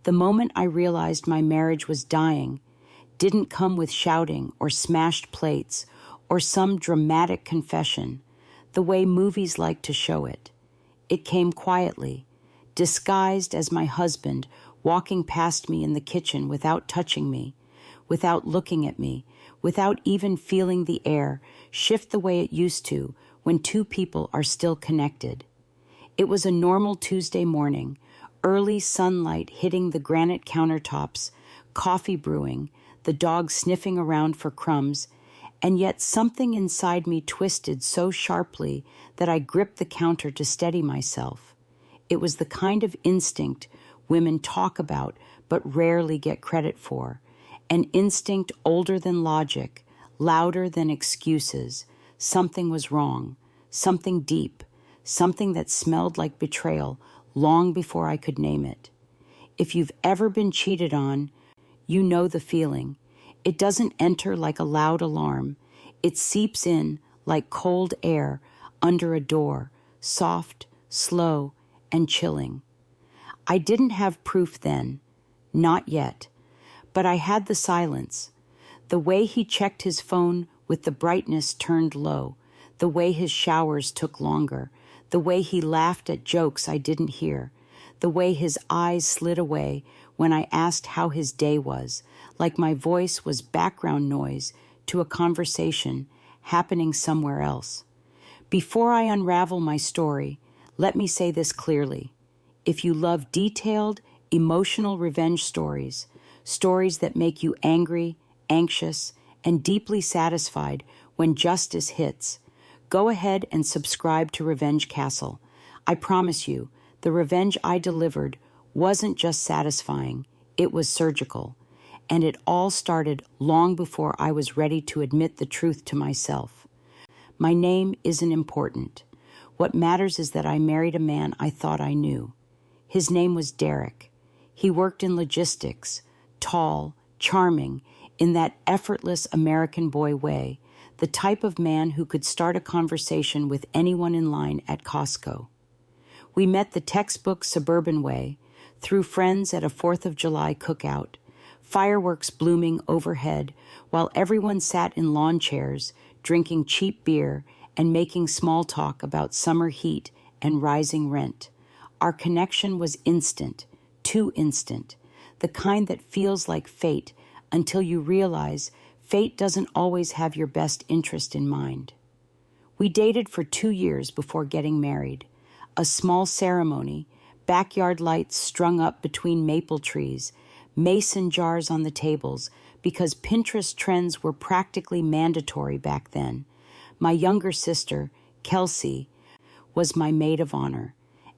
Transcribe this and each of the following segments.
The moment I realized my marriage was dying didn't come with shouting or smashed plates or some dramatic confession, the way movies like to show it. It came quietly, disguised as my husband walking past me in the kitchen without touching me, without looking at me, without even feeling the air shift the way it used to when two people are still connected. It was a normal Tuesday morning, early sunlight hitting the granite countertops, coffee brewing, the dog sniffing around for crumbs, and yet something inside me twisted so sharply that I gripped the counter to steady myself. It was the kind of instinct women talk about but rarely get credit for, an instinct older than logic, louder than excuses. Something was wrong, something deep, something that smelled like betrayal long before I could name it. If you've ever been cheated on, you know the feeling. It doesn't enter like a loud alarm. It seeps in like cold air under a door, soft, slow, and chilling. I didn't have proof then, not yet, but I had the silence. The way he checked his phone with the brightness turned low, the way his showers took longer, the way he laughed at jokes I didn't hear, the way his eyes slid away when I asked how his day was, like my voice was background noise to a conversation happening somewhere else. Before I unravel my story, let me say this clearly. If you love detailed, emotional revenge stories, stories that make you angry, anxious, and deeply satisfied when justice hits, go ahead and subscribe to Revenge Castle. I promise you, the revenge I delivered wasn't just satisfying, it was surgical. And it all started long before I was ready to admit the truth to myself. My name isn't important. What matters is that I married a man I thought I knew. His name was Derek. He worked in logistics, tall, charming, in that effortless American boy way, the type of man who could start a conversation with anyone in line at Costco. We met the textbook suburban way, through friends at a 4th of July cookout, fireworks blooming overhead while everyone sat in lawn chairs, drinking cheap beer and making small talk about summer heat and rising rent. Our connection was instant, too instant, the kind that feels like fate until you realize fate doesn't always have your best interest in mind. We dated for 2 years before getting married. A small ceremony, backyard lights strung up between maple trees, mason jars on the tables, because Pinterest trends were practically mandatory back then. My younger sister, Kelsey, was my maid of honor,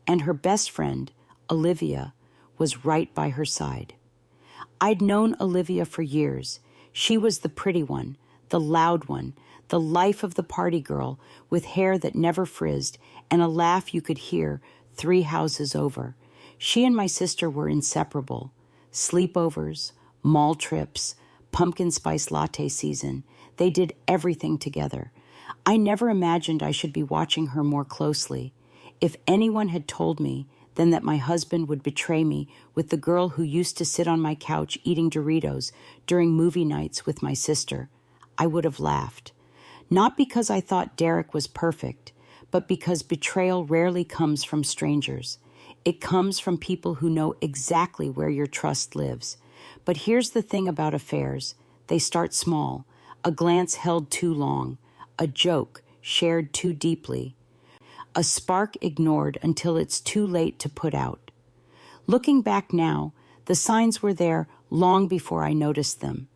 and her best friend, Olivia, was right by her side. I'd known Olivia for years. She was the pretty one, the loud one, the life of the party girl with hair that never frizzed and a laugh you could hear 3 houses over. She and my sister were inseparable. Sleepovers, mall trips, pumpkin spice latte season. They did everything together. I never imagined I should be watching her more closely. If anyone had told me then that my husband would betray me with the girl who used to sit on my couch eating Doritos during movie nights with my sister, I would have laughed. Not because I thought Derek was perfect, but because betrayal rarely comes from strangers. It comes from people who know exactly where your trust lives. But here's the thing about affairs. They start small, a glance held too long, a joke shared too deeply, a spark ignored until it's too late to put out. Looking back now, the signs were there long before I noticed them.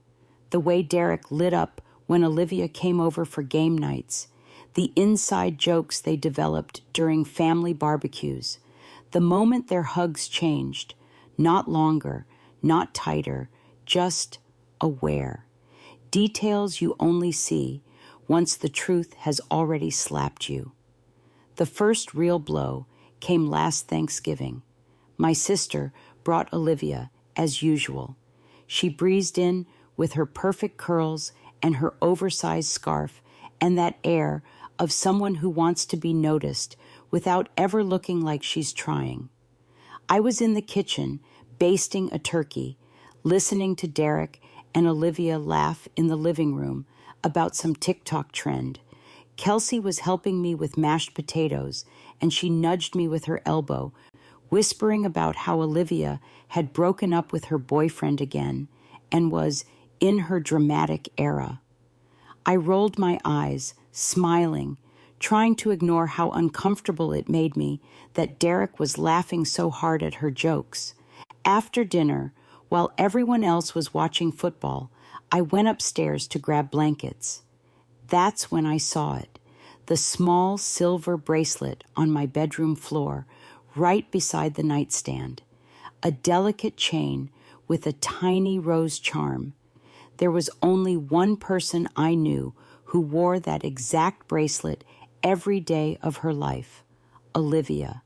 The way Derek lit up when Olivia came over for game nights, the inside jokes they developed during family barbecues, the moment their hugs changed, not longer, not tighter, just aware. Details you only see once the truth has already slapped you. The first real blow came last Thanksgiving. My sister brought Olivia, as usual. She breezed in with her perfect curls and her oversized scarf and that air of someone who wants to be noticed without ever looking like she's trying. I was in the kitchen, basting a turkey, listening to Derek and Olivia laugh in the living room about some TikTok trend. Kelsey was helping me with mashed potatoes, and she nudged me with her elbow, whispering about how Olivia had broken up with her boyfriend again and was in her dramatic era. I rolled my eyes, smiling, trying to ignore how uncomfortable it made me that Derek was laughing so hard at her jokes. After dinner, while everyone else was watching football, I went upstairs to grab blankets. That's when I saw it, the small silver bracelet on my bedroom floor, right beside the nightstand. A delicate chain with a tiny rose charm. There was only one person I knew who wore that exact bracelet every day of her life, Olivia.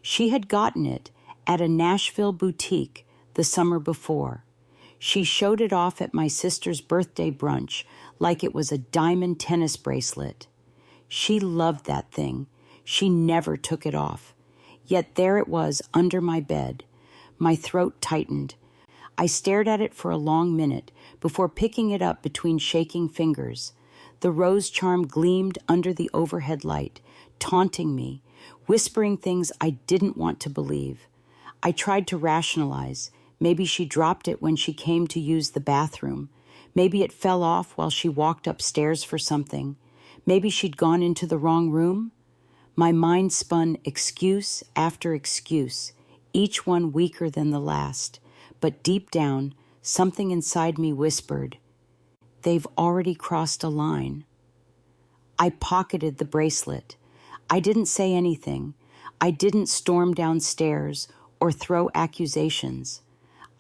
She had gotten it at a Nashville boutique the summer before. She showed it off at my sister's birthday brunch like it was a diamond tennis bracelet. She loved that thing. She never took it off. Yet there it was under my bed. My throat tightened. I stared at it for a long minute before picking it up between shaking fingers. The rose charm gleamed under the overhead light, taunting me, whispering things I didn't want to believe. I tried to rationalize. Maybe she dropped it when she came to use the bathroom. Maybe it fell off while she walked upstairs for something. Maybe she'd gone into the wrong room. My mind spun excuse after excuse, each one weaker than the last. But deep down, something inside me whispered, "They've already crossed a line." I pocketed the bracelet. I didn't say anything. I didn't storm downstairs or throw accusations.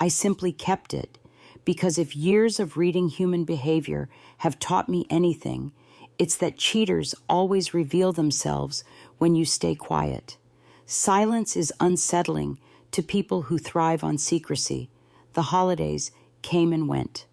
I simply kept it, because if years of reading human behavior have taught me anything, it's that cheaters always reveal themselves when you stay quiet. Silence is unsettling to people who thrive on secrecy. The holidays came and went.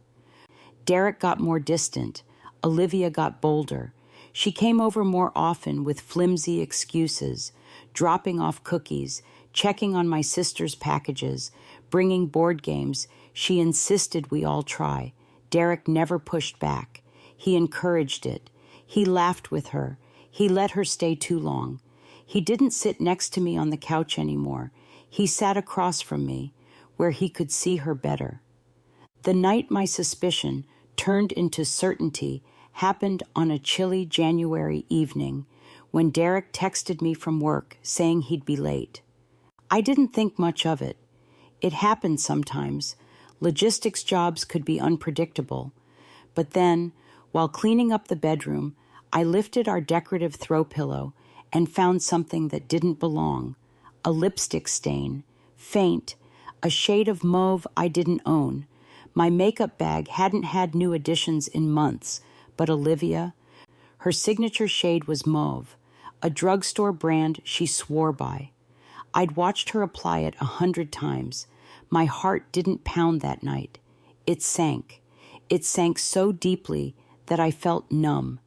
Derek got more distant. Olivia got bolder. She came over more often with flimsy excuses, dropping off cookies, checking on my sister's packages, bringing board games she insisted we all try. Derek never pushed back. He encouraged it. He laughed with her. He let her stay too long. He didn't sit next to me on the couch anymore. He sat across from me, where he could see her better. The night my suspicion turned into certainty happened on a chilly January evening when Derek texted me from work saying he'd be late. I didn't think much of it. It happened sometimes. Logistics jobs could be unpredictable. But then, while cleaning up the bedroom, I lifted our decorative throw pillow and found something that didn't belong. A lipstick stain, faint, a shade of mauve I didn't own. My makeup bag hadn't had new additions in months, but Olivia, her signature shade was mauve, a drugstore brand she swore by. I'd watched her apply it 100 times. My heart didn't pound that night. It sank. It sank so deeply that I felt numb.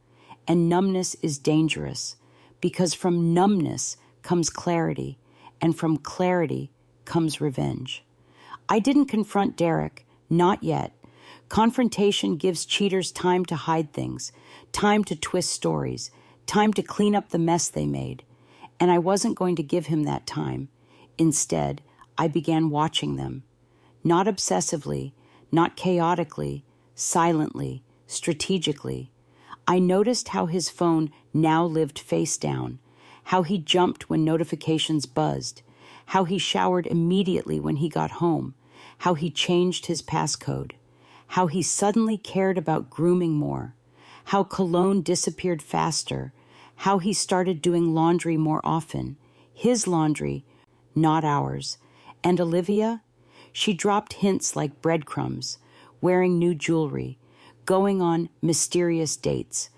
And numbness is dangerous, because from numbness comes clarity, and from clarity comes revenge. I didn't confront Derek, not yet. Confrontation gives cheaters time to hide things, time to twist stories, time to clean up the mess they made. And I wasn't going to give him that time. Instead, I began watching them. Not obsessively, not chaotically, silently, strategically. I noticed how his phone now lived face down, how he jumped when notifications buzzed, how he showered immediately when he got home, how he changed his passcode, how he suddenly cared about grooming more, how cologne disappeared faster, how he started doing laundry more often, his laundry, not ours. And Olivia? She dropped hints like breadcrumbs, wearing new jewelry, going on mysterious dates,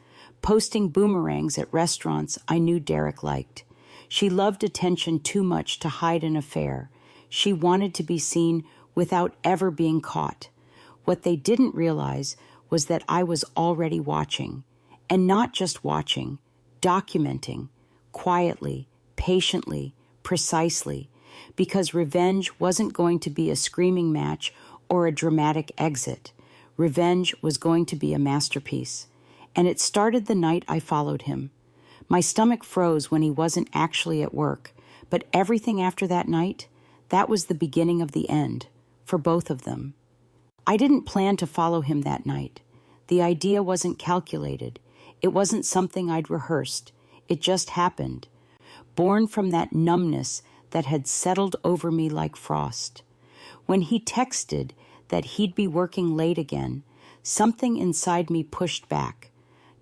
posting boomerangs at restaurants I knew Derek liked. She loved attention too much to hide an affair. She wanted to be seen without ever being caught. What they didn't realize was that I was already watching, and not just watching, documenting, quietly, patiently, precisely, because revenge wasn't going to be a screaming match or a dramatic exit. Revenge was going to be a masterpiece. And it started the night I followed him. My stomach froze when he wasn't actually at work, but everything after that night, that was the beginning of the end, for both of them. I didn't plan to follow him that night. The idea wasn't calculated. It wasn't something I'd rehearsed. It just happened, born from that numbness that had settled over me like frost. When he texted that he'd be working late again, something inside me pushed back,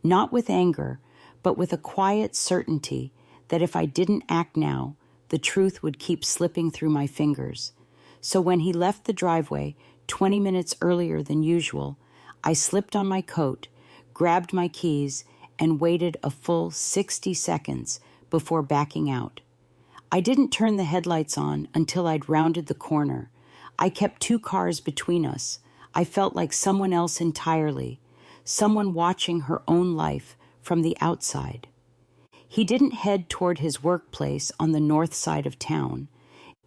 not with anger, but with a quiet certainty that if I didn't act now, the truth would keep slipping through my fingers. So when he left the driveway 20 minutes earlier than usual, I slipped on my coat, grabbed my keys, and waited a full 60 seconds before backing out. I didn't turn the headlights on until I'd rounded the corner. I kept 2 cars between us. I felt like someone else entirely, someone watching her own life from the outside. He didn't head toward his workplace on the north side of town.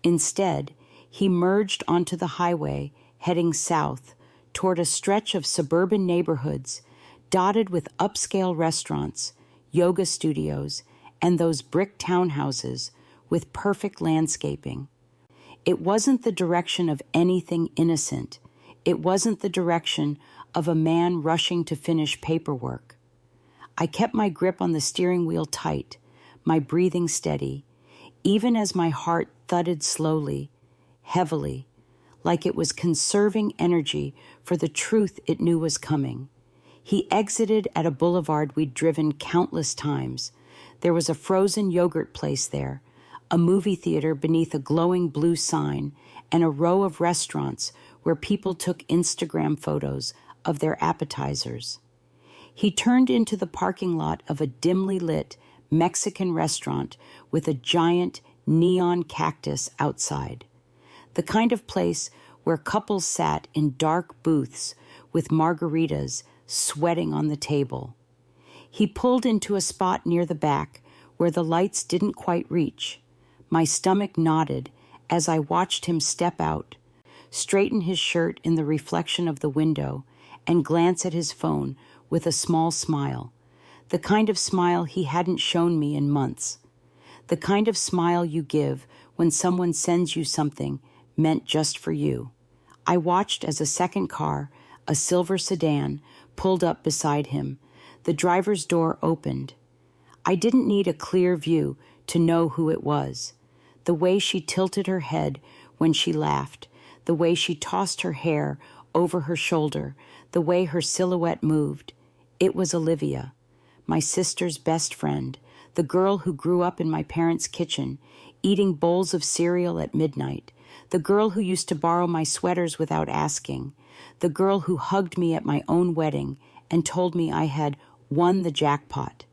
Instead, he merged onto the highway, heading south toward a stretch of suburban neighborhoods dotted with upscale restaurants, yoga studios, and those brick townhouses with perfect landscaping. It wasn't the direction of anything innocent. It wasn't the direction of a man rushing to finish paperwork. I kept my grip on the steering wheel tight, my breathing steady, even as my heart thudded slowly, heavily, like it was conserving energy for the truth it knew was coming. He exited at a boulevard we'd driven countless times. There was a frozen yogurt place there, a movie theater beneath a glowing blue sign, and a row of restaurants where people took Instagram photos of their appetizers. He turned into the parking lot of a dimly lit Mexican restaurant with a giant neon cactus outside, the kind of place where couples sat in dark booths with margaritas sweating on the table. He pulled into a spot near the back where the lights didn't quite reach. My stomach knotted as I watched him step out, straighten his shirt in the reflection of the window, and glance at his phone with a small smile, the kind of smile he hadn't shown me in months, the kind of smile you give when someone sends you something meant just for you. I watched as a second car, a silver sedan, pulled up beside him. The driver's door opened. I didn't need a clear view to know who it was. The way she tilted her head when she laughed, the way she tossed her hair over her shoulder, the way her silhouette moved. It was Olivia, my sister's best friend, the girl who grew up in my parents' kitchen, eating bowls of cereal at midnight, the girl who used to borrow my sweaters without asking, the girl who hugged me at my own wedding and told me I had won the jackpot.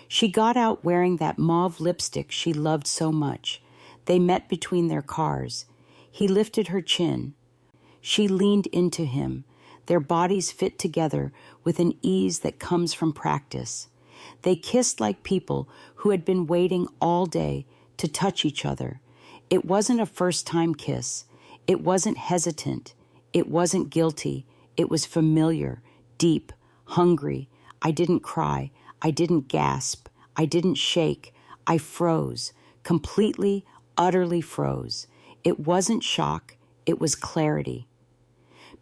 She got out wearing that mauve lipstick she loved so much. They met between their cars. He lifted her chin. She leaned into him, their bodies fit together with an ease that comes from practice. They kissed like people who had been waiting all day to touch each other. It wasn't a first-time kiss. It wasn't hesitant. It wasn't guilty. It was familiar, deep, hungry. I didn't cry. I didn't gasp. I didn't shake. I froze, completely, utterly froze. It wasn't shock. It was clarity.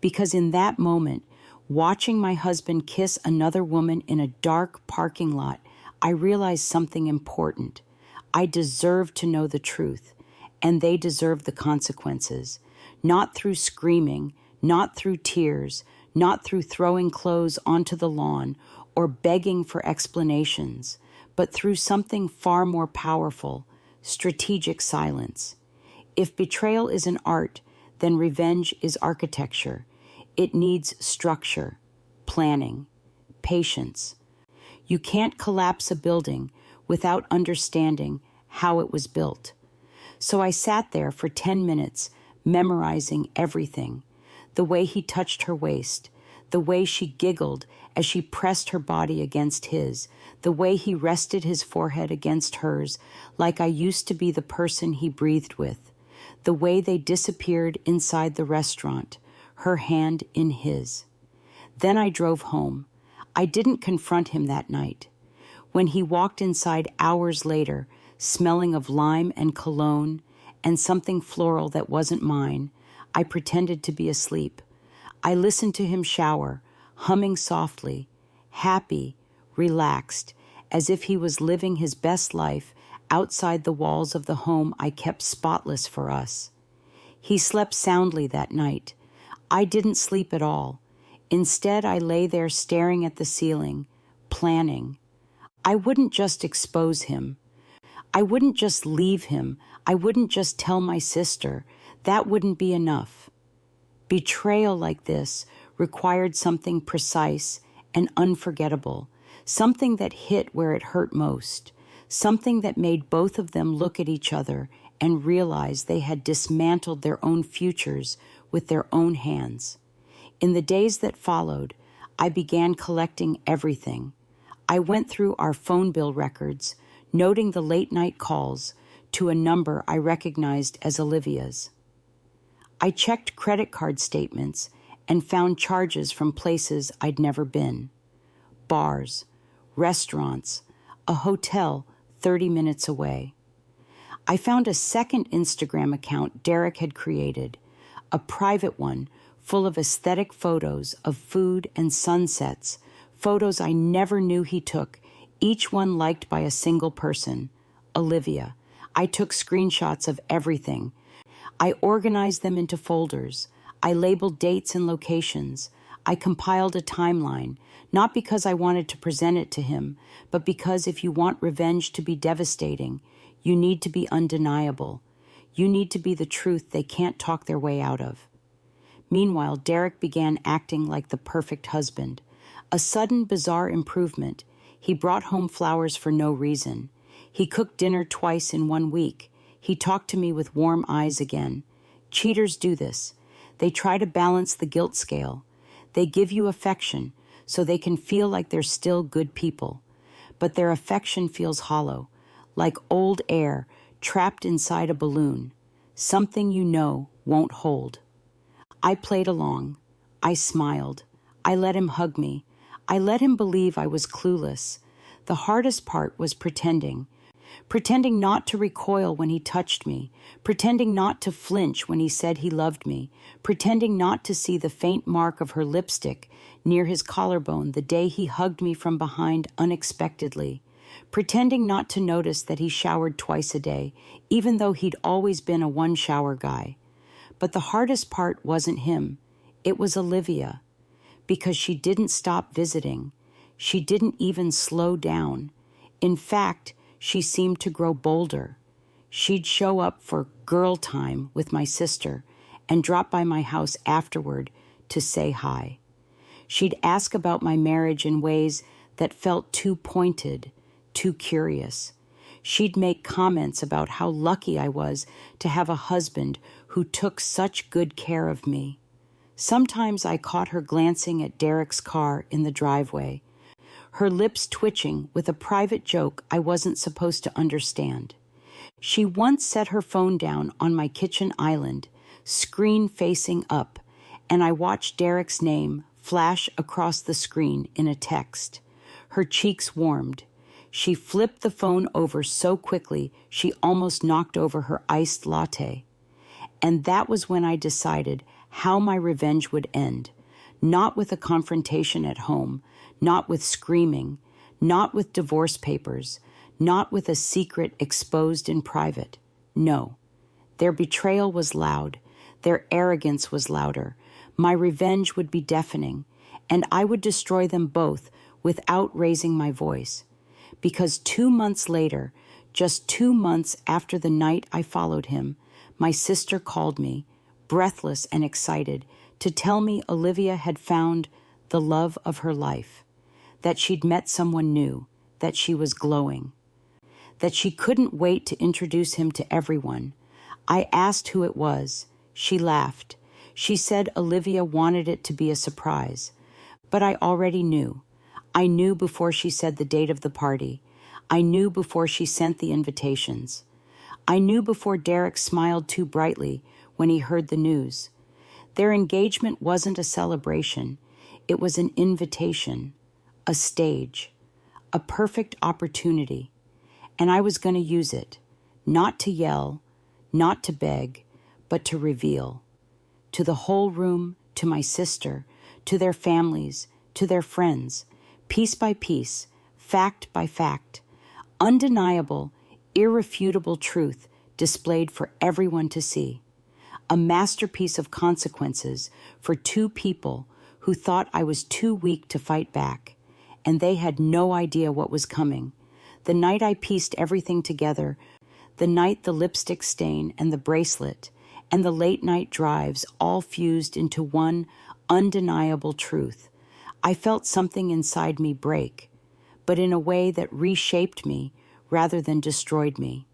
Because in that moment, watching my husband kiss another woman in a dark parking lot, I realized something important. I deserved to know the truth, and they deserved the consequences. Not through screaming, not through tears, not through throwing clothes onto the lawn or begging for explanations, but through something far more powerful, strategic silence. If betrayal is an art, then revenge is architecture. It needs structure, planning, patience. You can't collapse a building without understanding how it was built. So I sat there for 10 minutes, memorizing everything. The way he touched her waist, the way she giggled as she pressed her body against his, the way he rested his forehead against hers like I used to be the person he breathed with, the way they disappeared inside the restaurant, her hand in his. Then I drove home. I didn't confront him that night. When he walked inside hours later, smelling of lime and cologne and something floral that wasn't mine, I pretended to be asleep. I listened to him shower, humming softly, happy, relaxed, as if he was living his best life outside the walls of the home I kept spotless for us. He slept soundly that night. I didn't sleep at all. Instead, I lay there staring at the ceiling, planning. I wouldn't just expose him. I wouldn't just leave him. I wouldn't just tell my sister. That wouldn't be enough. Betrayal like this required something precise and unforgettable, something that hit where it hurt most, something that made both of them look at each other and realize they had dismantled their own futures with their own hands. In the days that followed, I began collecting everything. I went through our phone bill records, noting the late-night calls to a number I recognized as Olivia's. I checked credit card statements and found charges from places I'd never been. Bars, restaurants, a hotel 30 minutes away. I found a second Instagram account Derek had created, a private one full of aesthetic photos of food and sunsets, photos I never knew he took, each one liked by a single person, Olivia. I took screenshots of everything. I organized them into folders. I labeled dates and locations. I compiled a timeline, not because I wanted to present it to him, but because if you want revenge to be devastating, you need to be undeniable. You need to be the truth they can't talk their way out of. Meanwhile, Derek began acting like the perfect husband. A sudden, bizarre improvement. He brought home flowers for no reason. He cooked dinner twice in 1 week. He talked to me with warm eyes again. Cheaters do this. They try to balance the guilt scale. They give you affection so they can feel like they're still good people. But their affection feels hollow, like old air trapped inside a balloon, something you know won't hold. I played along. I smiled. I let him hug me. I let him believe I was clueless. The hardest part was pretending not to recoil when he touched me, pretending not to flinch when he said he loved me, pretending not to see the faint mark of her lipstick near his collarbone the day he hugged me from behind unexpectedly, pretending not to notice that he showered twice a day, even though he'd always been a one-shower guy. But the hardest part wasn't him. It was Olivia, because she didn't stop visiting. She didn't even slow down. In fact, she seemed to grow bolder. She'd show up for girl time with my sister and drop by my house afterward to say hi. She'd ask about my marriage in ways that felt too pointed, too curious. She'd make comments about how lucky I was to have a husband who took such good care of me. Sometimes I caught her glancing at Derek's car in the driveway, her lips twitching with a private joke I wasn't supposed to understand. She once set her phone down on my kitchen island, screen facing up, and I watched Derek's name flash across the screen in a text. Her cheeks warmed. She flipped the phone over so quickly she almost knocked over her iced latte. And that was when I decided how my revenge would end. Not with a confrontation at home, not with screaming, not with divorce papers, not with a secret exposed in private. No. Their betrayal was loud. Their arrogance was louder. My revenge would be deafening, and I would destroy them both without raising my voice. Because 2 months later, just 2 months after the night I followed him, my sister called me, breathless and excited, to tell me Olivia had found the love of her life, that she'd met someone new, that she was glowing, that she couldn't wait to introduce him to everyone. I asked who it was. She laughed. She said Olivia wanted it to be a surprise. But I already knew. I knew before she said the date of the party. I knew before she sent the invitations. I knew before Derek smiled too brightly when he heard the news. Their engagement wasn't a celebration. It was an invitation, a stage, a perfect opportunity. And I was going to use it, not to yell, not to beg, but to reveal. To the whole room, to my sister, to their families, to their friends, piece by piece, fact by fact, undeniable, irrefutable truth displayed for everyone to see. A masterpiece of consequences for two people who thought I was too weak to fight back, and they had no idea what was coming. The night I pieced everything together, the night the lipstick stain and the bracelet and the late-night drives all fused into one undeniable truth, I felt something inside me break, but in a way that reshaped me rather than destroyed me.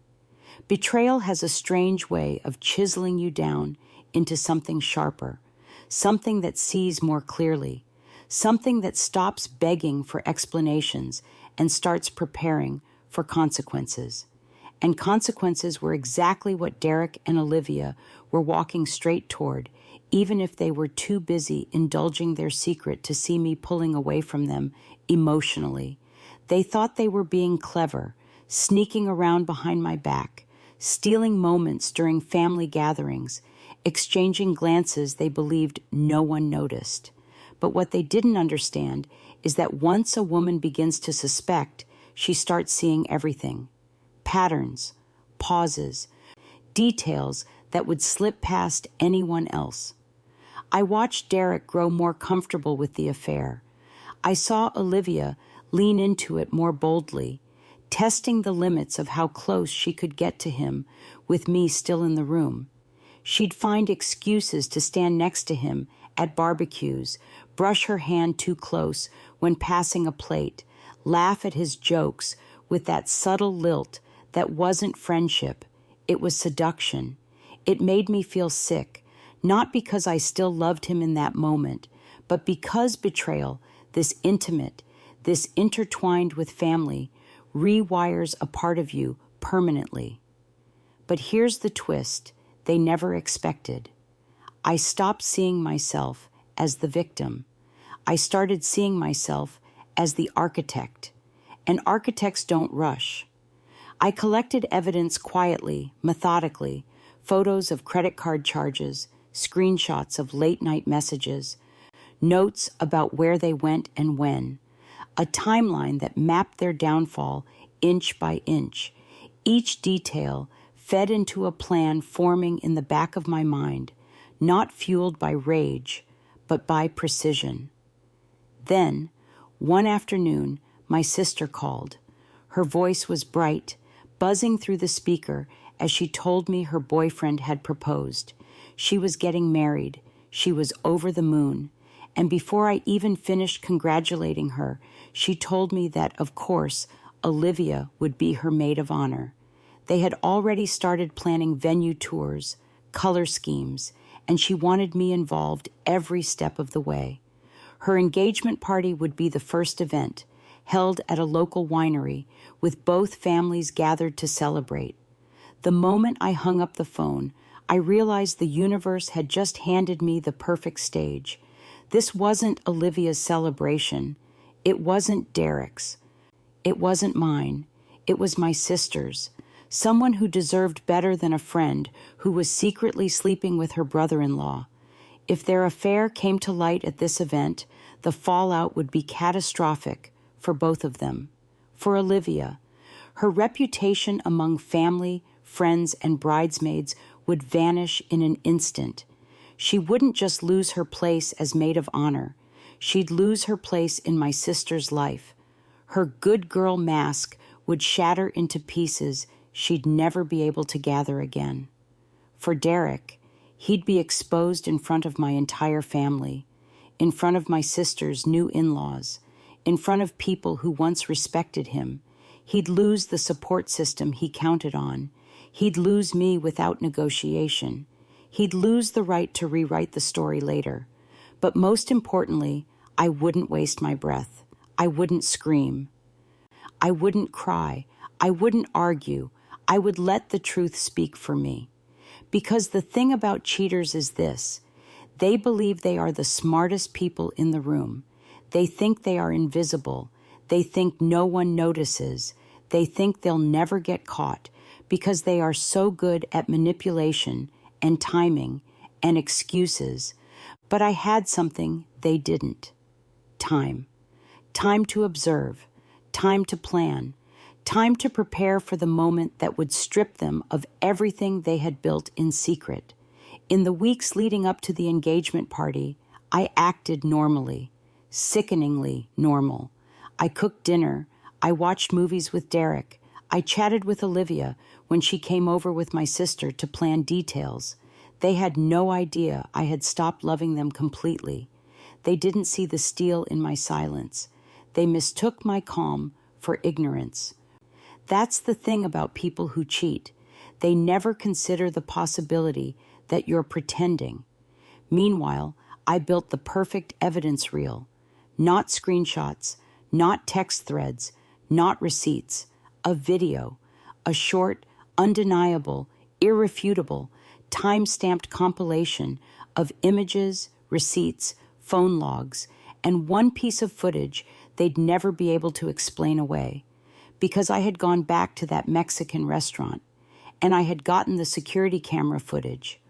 Betrayal has a strange way of chiseling you down into something sharper, something that sees more clearly, something that stops begging for explanations and starts preparing for consequences. And consequences were exactly what Derek and Olivia were walking straight toward, even if they were too busy indulging their secret to see me pulling away from them emotionally. They thought they were being clever, sneaking around behind my back, stealing moments during family gatherings, exchanging glances they believed no one noticed. But what they didn't understand is that once a woman begins to suspect, she starts seeing everything. Patterns, pauses, details that would slip past anyone else. I watched Derek grow more comfortable with the affair. I saw Olivia lean into it more boldly, testing the limits of how close she could get to him with me still in the room. She'd find excuses to stand next to him at barbecues, brush her hand too close when passing a plate, laugh at his jokes with that subtle lilt that wasn't friendship, it was seduction. It made me feel sick, not because I still loved him in that moment, but because betrayal, this intimate, this intertwined with family, rewires a part of you permanently. But here's the twist they never expected. I stopped seeing myself as the victim. I started seeing myself as the architect. And architects don't rush. I collected evidence quietly, methodically, photos of credit card charges, screenshots of late-night messages, notes about where they went and when, a timeline that mapped their downfall inch by inch. Each detail fed into a plan forming in the back of my mind, not fueled by rage, but by precision. Then, one afternoon, my sister called. Her voice was bright, buzzing through the speaker as she told me her boyfriend had proposed. She was getting married. She was over the moon. And before I even finished congratulating her, she told me that, of course, Olivia would be her maid of honor. They had already started planning venue tours, color schemes, and she wanted me involved every step of the way. Her engagement party would be the first event, held at a local winery, with both families gathered to celebrate. The moment I hung up the phone, I realized the universe had just handed me the perfect stage. This wasn't Olivia's celebration. It wasn't Derek's. It wasn't mine. It was my sister's. Someone who deserved better than a friend who was secretly sleeping with her brother-in-law. If their affair came to light at this event, the fallout would be catastrophic for both of them. For Olivia, her reputation among family, friends, and bridesmaids would vanish in an instant. She wouldn't just lose her place as maid of honor. She'd lose her place in my sister's life. Her good girl mask would shatter into pieces she'd never be able to gather again. For Derek, he'd be exposed in front of my entire family, in front of my sister's new in-laws, in front of people who once respected him. He'd lose the support system he counted on. He'd lose me without negotiation. He'd lose the right to rewrite the story later. But most importantly, I wouldn't waste my breath. I wouldn't scream. I wouldn't cry. I wouldn't argue. I would let the truth speak for me. Because the thing about cheaters is this: they believe they are the smartest people in the room. They think they are invisible. They think no one notices. They think they'll never get caught because they are so good at manipulation and timing and excuses. But I had something they didn't. Time. Time to observe. Time to plan. Time to prepare for the moment that would strip them of everything they had built in secret. In the weeks leading up to the engagement party, I acted normally, sickeningly normal. I cooked dinner. I watched movies with Derek. I chatted with Olivia when she came over with my sister to plan details. They had no idea I had stopped loving them completely. They didn't see the steel in my silence. They mistook my calm for ignorance. That's the thing about people who cheat. They never consider the possibility that you're pretending. Meanwhile, I built the perfect evidence reel. Not screenshots, not text threads, not receipts. A video. A short, undeniable, irrefutable, time-stamped compilation of images, receipts, phone logs, and one piece of footage they'd never be able to explain away. Because I had gone back to that Mexican restaurant, and I had gotten the security camera footage.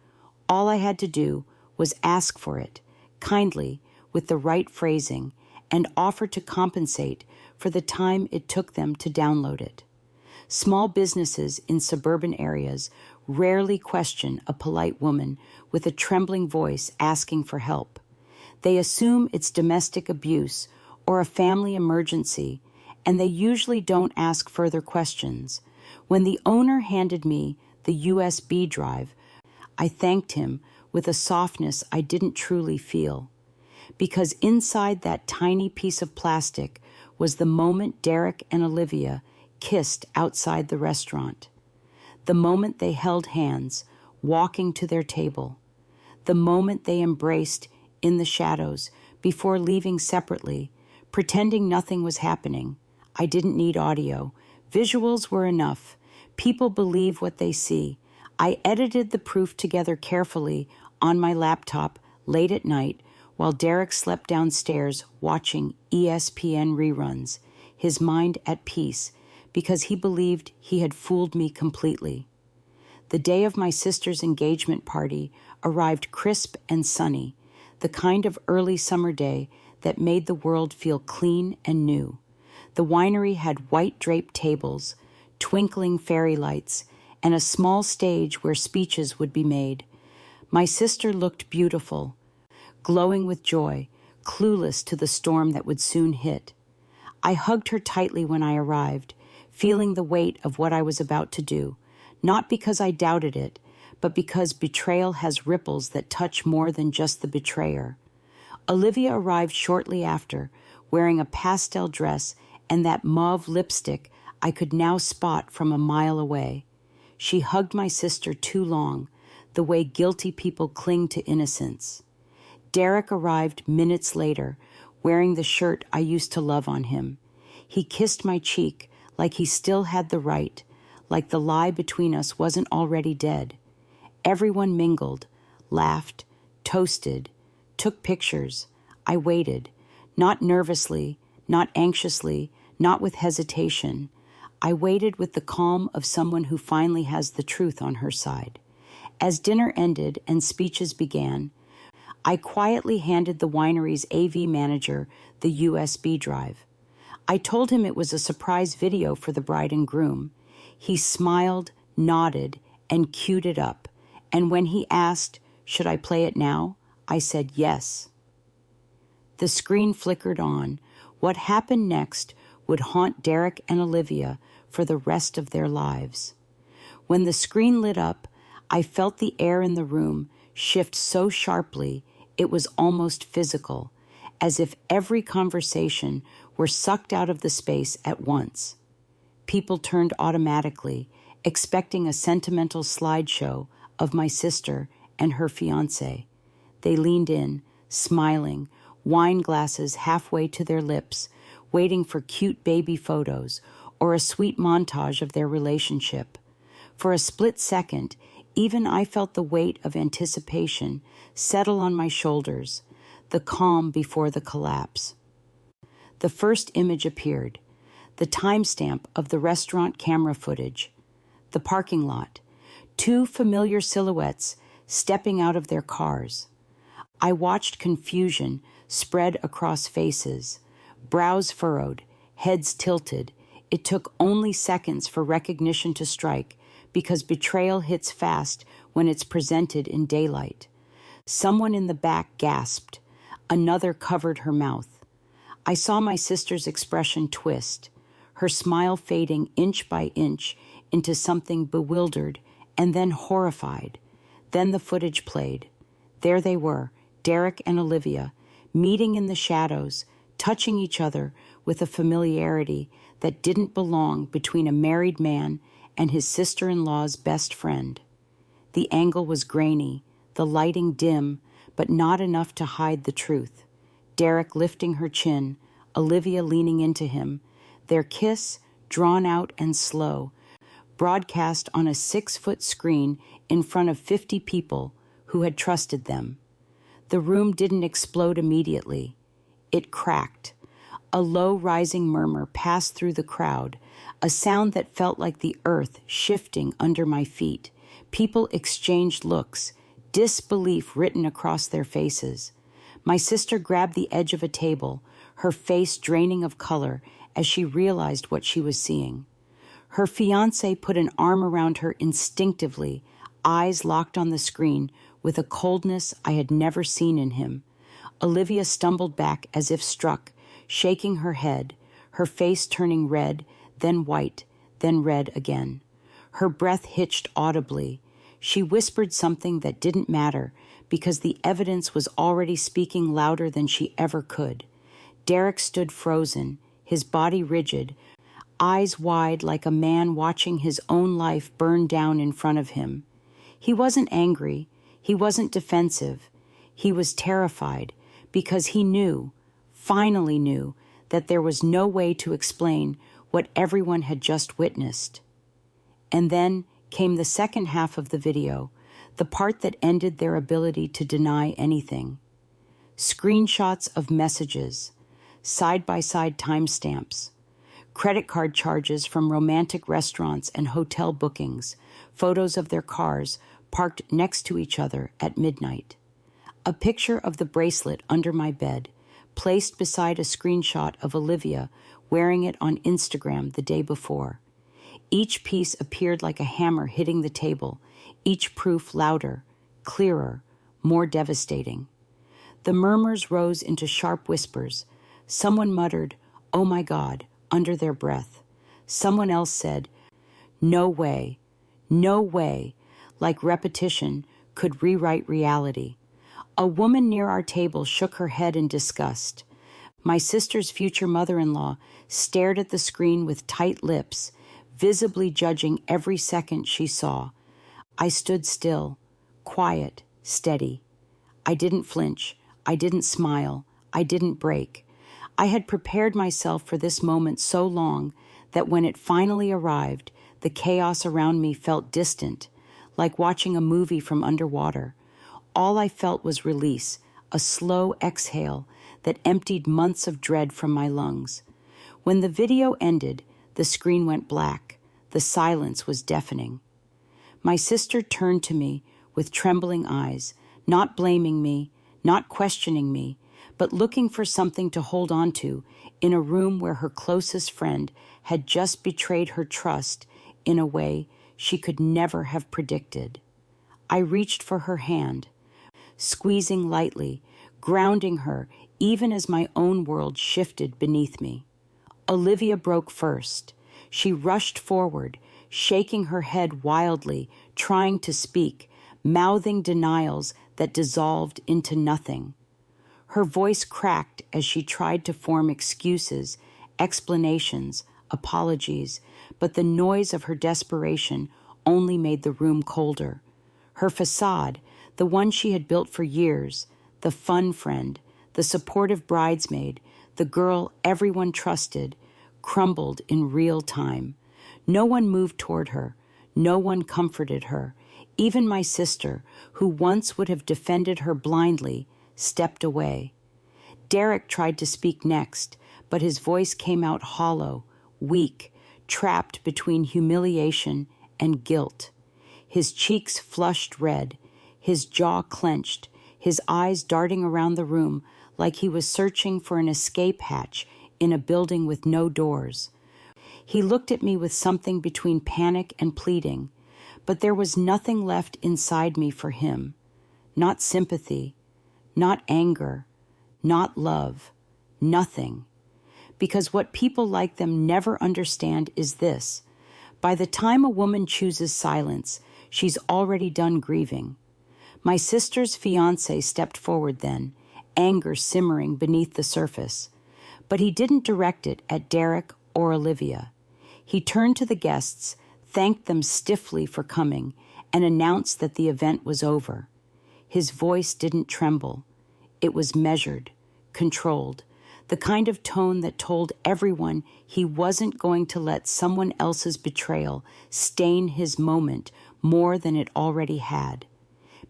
All I had to do was ask for it, kindly, with the right phrasing, and offer to compensate for the time it took them to download it. Small businesses in suburban areas rarely question a polite woman with a trembling voice asking for help. They assume it's domestic abuse or a family emergency, and they usually don't ask further questions. When the owner handed me the USB drive, I thanked him with a softness I didn't truly feel. Because inside that tiny piece of plastic was the moment Derek and Olivia kissed outside the restaurant. The moment they held hands, walking to their table. The moment they embraced in the shadows before leaving separately, pretending nothing was happening. I didn't need audio. Visuals were enough. People believe what they see. I edited the proof together carefully on my laptop late at night while Derek slept downstairs watching ESPN reruns, his mind at peace because he believed he had fooled me completely. The day of my sister's engagement party arrived crisp and sunny, the kind of early summer day that made the world feel clean and new. The winery had white draped tables, twinkling fairy lights, and a small stage where speeches would be made. My sister looked beautiful, glowing with joy, clueless to the storm that would soon hit. I hugged her tightly when I arrived, feeling the weight of what I was about to do, not because I doubted it, but because betrayal has ripples that touch more than just the betrayer. Olivia arrived shortly after, wearing a pastel dress and that mauve lipstick I could now spot from a mile away. She hugged my sister too long, the way guilty people cling to innocence. Derek arrived minutes later, wearing the shirt I used to love on him. He kissed my cheek like he still had the right, like the lie between us wasn't already dead. Everyone mingled, laughed, toasted, took pictures. I waited, not nervously, not anxiously, not with hesitation. I waited with the calm of someone who finally has the truth on her side. As dinner ended and speeches began, I quietly handed the winery's AV manager the USB drive. I told him it was a surprise video for the bride and groom. He smiled, nodded, and queued it up. And when he asked, "Should I play it now?" I said yes. The screen flickered on. What happened next would haunt Derek and Olivia for the rest of their lives. When the screen lit up, I felt the air in the room shift so sharply it was almost physical, as if every conversation were sucked out of the space at once. People turned automatically, expecting a sentimental slideshow of my sister and her fiancé. They leaned in, smiling, wine glasses halfway to their lips, waiting for cute baby photos or a sweet montage of their relationship. For a split second, even I felt the weight of anticipation settle on my shoulders, the calm before the collapse. The first image appeared, the timestamp of the restaurant camera footage, the parking lot, two familiar silhouettes stepping out of their cars. I watched confusion spread across faces, brows furrowed, heads tilted. It took only seconds for recognition to strike, because betrayal hits fast when it's presented in daylight. Someone in the back gasped. Another covered her mouth. I saw my sister's expression twist, her smile fading inch by inch into something bewildered and then horrified. Then the footage played. There they were, Derek and Olivia, meeting in the shadows, touching each other with a familiarity that didn't belong between a married man and his sister-in-law's best friend. The angle was grainy, the lighting dim, but not enough to hide the truth. Derek lifting her chin, Olivia leaning into him, their kiss, drawn out and slow, broadcast on a 6-foot screen in front of 50 people who had trusted them. The room didn't explode immediately. It cracked. A low rising murmur passed through the crowd, a sound that felt like the earth shifting under my feet. People exchanged looks, disbelief written across their faces. My sister grabbed the edge of a table, her face draining of color as she realized what she was seeing. Her fiancé put an arm around her instinctively, eyes locked on the screen with a coldness I had never seen in him. Olivia stumbled back as if struck, shaking her head, her face turning red, then white, then red again. Her breath hitched audibly. She whispered something that didn't matter because the evidence was already speaking louder than she ever could. Derek stood frozen, his body rigid, eyes wide like a man watching his own life burn down in front of him. He wasn't angry. He wasn't defensive. He was terrified because he knew, finally knew, that there was no way to explain what everyone had just witnessed. And then came the second half of the video, the part that ended their ability to deny anything. Screenshots of messages, side-by-side timestamps, credit card charges from romantic restaurants and hotel bookings, photos of their cars parked next to each other at midnight. A picture of the bracelet under my bed, placed beside a screenshot of Olivia wearing it on Instagram the day before. Each piece appeared like a hammer hitting the table, each proof louder, clearer, more devastating. The murmurs rose into sharp whispers. Someone muttered, "Oh my God," under their breath. Someone else said, "No way, no way," like repetition could rewrite reality. A woman near our table shook her head in disgust. My sister's future mother-in-law stared at the screen with tight lips, visibly judging every second she saw. I stood still, quiet, steady. I didn't flinch. I didn't smile. I didn't break. I had prepared myself for this moment so long that when it finally arrived, the chaos around me felt distant, like watching a movie from underwater. All I felt was release, a slow exhale that emptied months of dread from my lungs. When the video ended, the screen went black. The silence was deafening. My sister turned to me with trembling eyes, not blaming me, not questioning me, but looking for something to hold on to in a room where her closest friend had just betrayed her trust in a way she could never have predicted. I reached for her hand, squeezing lightly, grounding her even as my own world shifted beneath me. Olivia broke first. She rushed forward, shaking her head wildly, trying to speak, mouthing denials that dissolved into nothing. Her voice cracked as she tried to form excuses, explanations, apologies, but the noise of her desperation only made the room colder. Her facade, the one she had built for years, the fun friend, the supportive bridesmaid, the girl everyone trusted, crumbled in real time. No one moved toward her. No one comforted her. Even my sister, who once would have defended her blindly, stepped away. Derek tried to speak next, but his voice came out hollow, weak, trapped between humiliation and guilt. His cheeks flushed red, his jaw clenched, his eyes darting around the room like he was searching for an escape hatch in a building with no doors. He looked at me with something between panic and pleading, but there was nothing left inside me for him. Not sympathy, not anger, not love, nothing. Because what people like them never understand is this: by the time a woman chooses silence, she's already done grieving. My sister's fiancé stepped forward then, anger simmering beneath the surface. But he didn't direct it at Derek or Olivia. He turned to the guests, thanked them stiffly for coming, and announced that the event was over. His voice didn't tremble. It was measured, controlled, the kind of tone that told everyone he wasn't going to let someone else's betrayal stain his moment more than it already had.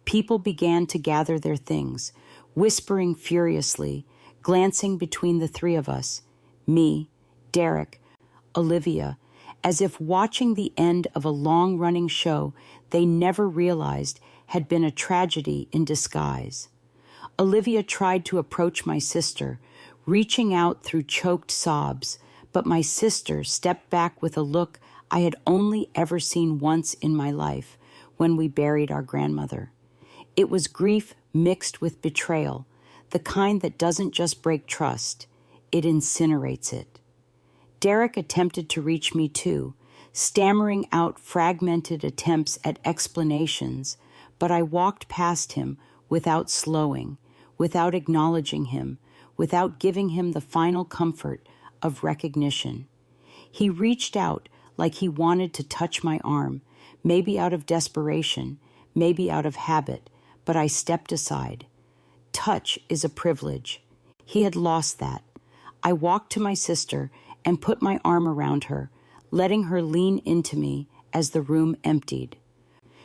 People began to gather their things, whispering furiously, glancing between the three of us, me, Derek, Olivia, as if watching the end of a long-running show they never realized had been a tragedy in disguise. Olivia tried to approach my sister, reaching out through choked sobs, but my sister stepped back with a look I had only ever seen once in my life, when we buried our grandmother. It was grief mixed with betrayal, the kind that doesn't just break trust, it incinerates it. Derek attempted to reach me too, stammering out fragmented attempts at explanations, but I walked past him without slowing, without acknowledging him, without giving him the final comfort of recognition. He reached out like he wanted to touch my arm, maybe out of desperation, maybe out of habit, but I stepped aside. Touch is a privilege. He had lost that. I walked to my sister and put my arm around her, letting her lean into me as the room emptied.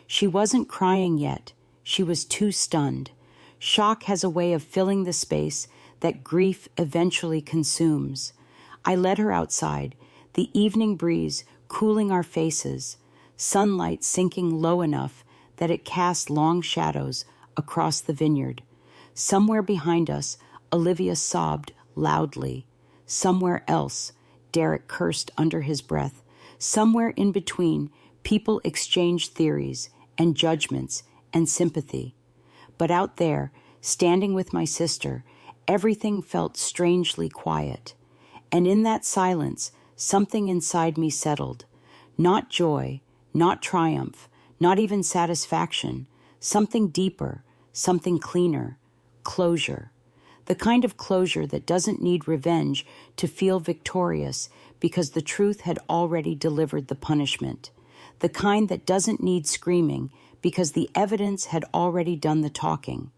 She wasn't crying yet. She was too stunned. Shock has a way of filling the space that grief eventually consumes. I led her outside, the evening breeze cooling our faces, sunlight sinking low enough that it cast long shadows across the vineyard. Somewhere behind us, Olivia sobbed loudly. Somewhere else, Derek cursed under his breath. Somewhere in between, people exchanged theories and judgments and sympathy. But out there, standing with my sister, everything felt strangely quiet. And in that silence, something inside me settled. Not joy, not triumph, not even satisfaction. Something deeper, something cleaner. Closure. The kind of closure that doesn't need revenge to feel victorious because the truth had already delivered the punishment. The kind that doesn't need screaming because the evidence had already done the talking.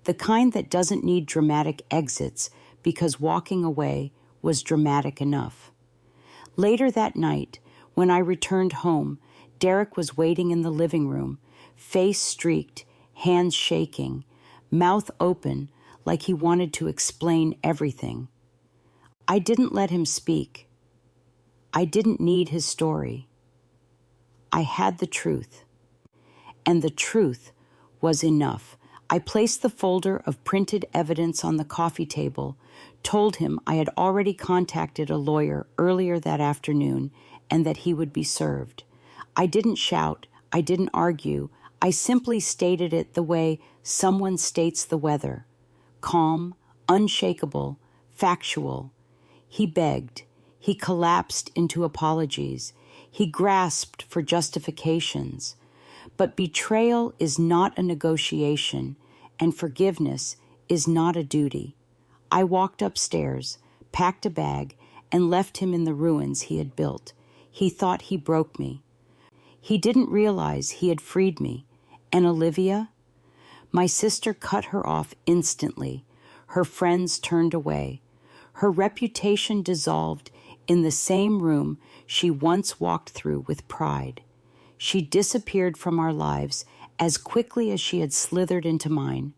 The kind that doesn't need dramatic exits because walking away was dramatic enough. Later that night, when I returned home, Derek was waiting in the living room, face streaked, hands shaking, mouth open, like he wanted to explain everything. I didn't let him speak. I didn't need his story. I had the truth. And the truth was enough. I placed the folder of printed evidence on the coffee table, told him I had already contacted a lawyer earlier that afternoon and that he would be served. I didn't shout. I didn't argue. I simply stated it the way someone states the weather. Calm, unshakable, factual. He begged. He collapsed into apologies. He grasped for justifications. But betrayal is not a negotiation, and forgiveness is not a duty. I walked upstairs, packed a bag, and left him in the ruins he had built. He thought he broke me. He didn't realize he had freed me. And Olivia? My sister cut her off instantly. Her friends turned away. Her reputation dissolved in the same room she once walked through with pride. She disappeared from our lives as quickly as she had slithered into mine.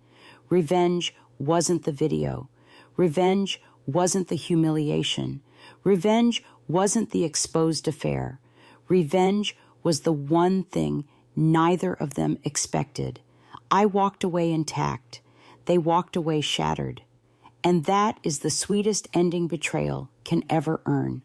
Revenge wasn't the video. Revenge wasn't the humiliation. Revenge wasn't the exposed affair. Revenge was the one thing neither of them expected. I walked away intact. They walked away shattered. And that is the sweetest ending betrayal can ever earn.